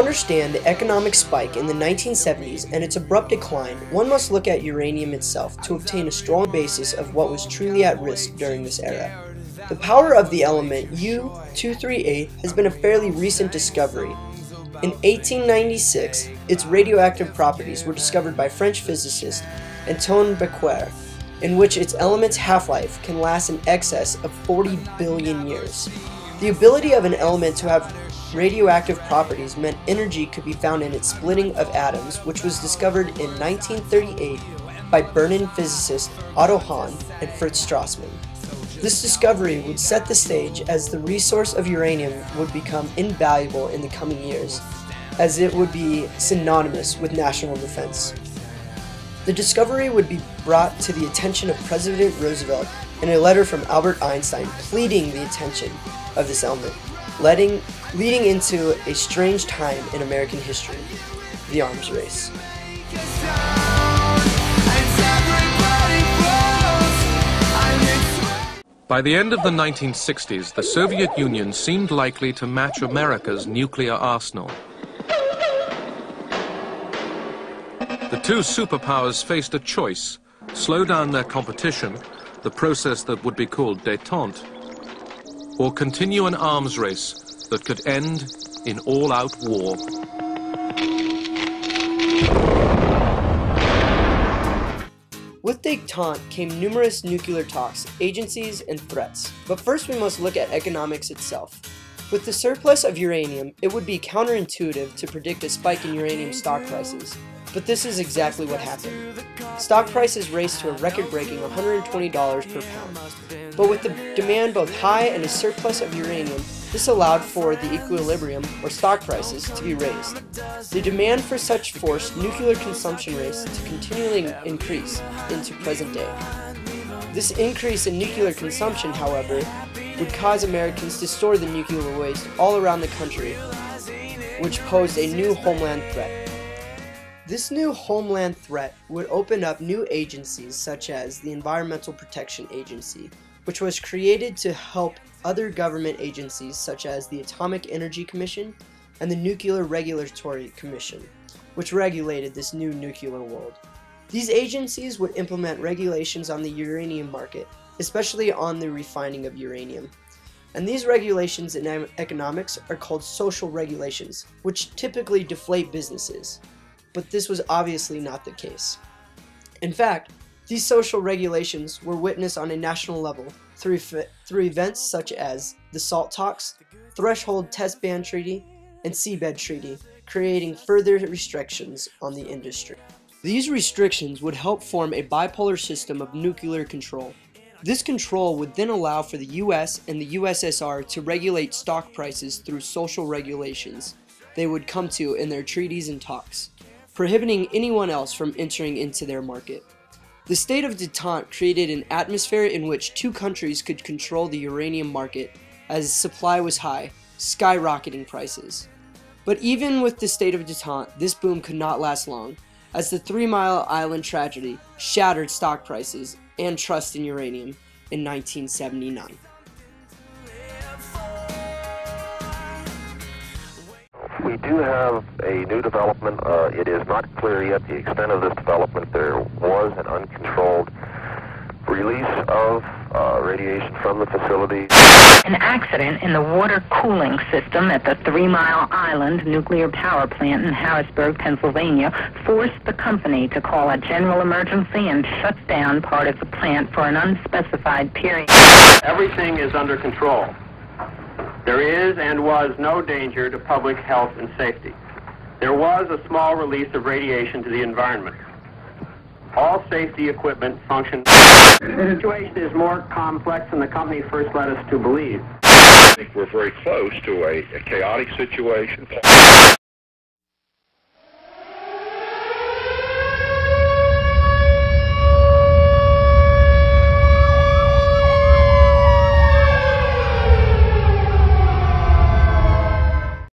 understand the economic spike in the 1970s and its abrupt decline, one must look at uranium itself to obtain a strong basis of what was truly at risk during this era. The power of the element U-238 has been a fairly recent discovery. In 1896, its radioactive properties were discovered by French physicist Antoine Becquerel, in which its element's half-life can last in excess of 40 billion years. The ability of an element to have radioactive properties meant energy could be found in its splitting of atoms, which was discovered in 1938 by Berlin physicists Otto Hahn and Fritz Strassmann. This discovery would set the stage as the resource of uranium would become invaluable in the coming years, as it would be synonymous with national defense. The discovery would be brought to the attention of President Roosevelt in a letter from Albert Einstein pleading the attention of this element, leading into a strange time in American history, the arms race. By the end of the 1960s, the Soviet Union seemed likely to match America's nuclear arsenal. The two superpowers faced a choice: slow down their competition, the process that would be called détente, or continue an arms race that could end in all-out war. With détente came numerous nuclear talks, agencies, and threats. But first we must look at economics itself. With the surplus of uranium, it would be counterintuitive to predict a spike in uranium stock prices. But this is exactly what happened. Stock prices raced to a record-breaking $120 per pound. But with the demand both high and a surplus of uranium, this allowed for the equilibrium, or stock prices, to be raised. The demand for such forced nuclear consumption race to continually increase into present day. This increase in nuclear consumption, however, would cause Americans to store the nuclear waste all around the country, which posed a new homeland threat. This new homeland threat would open up new agencies such as the Environmental Protection Agency, which was created to help other government agencies such as the Atomic Energy Commission and the Nuclear Regulatory Commission, which regulated this new nuclear world. These agencies would implement regulations on the uranium market, especially on the refining of uranium. And these regulations in economics are called social regulations, which typically deflate businesses. But this was obviously not the case. In fact, these social regulations were witnessed on a national level through events such as the SALT talks, Threshold Test Ban Treaty, and Seabed Treaty, creating further restrictions on the industry. These restrictions would help form a bipolar system of nuclear control. This control would then allow for the US and the USSR to regulate stock prices through social regulations they would come to in their treaties and talks, prohibiting anyone else from entering into their market. The state of détente created an atmosphere in which two countries could control the uranium market as supply was high, skyrocketing prices. But even with the state of détente, this boom could not last long, as the 3 Mile Island tragedy shattered stock prices and trust in uranium in 1979. We do have a new development. It is not clear yet the extent of this development. There was an uncontrolled release of radiation from the facility. An accident in the water cooling system at the 3 Mile Island nuclear power plant in Harrisburg, Pennsylvania, forced the company to call a general emergency and shut down part of the plant for an unspecified period. Everything is under control. There is and was no danger to public health and safety. There was a small release of radiation to the environment. All safety equipment functioned. The situation is more complex than the company first led us to believe. I think we're very close to a chaotic situation.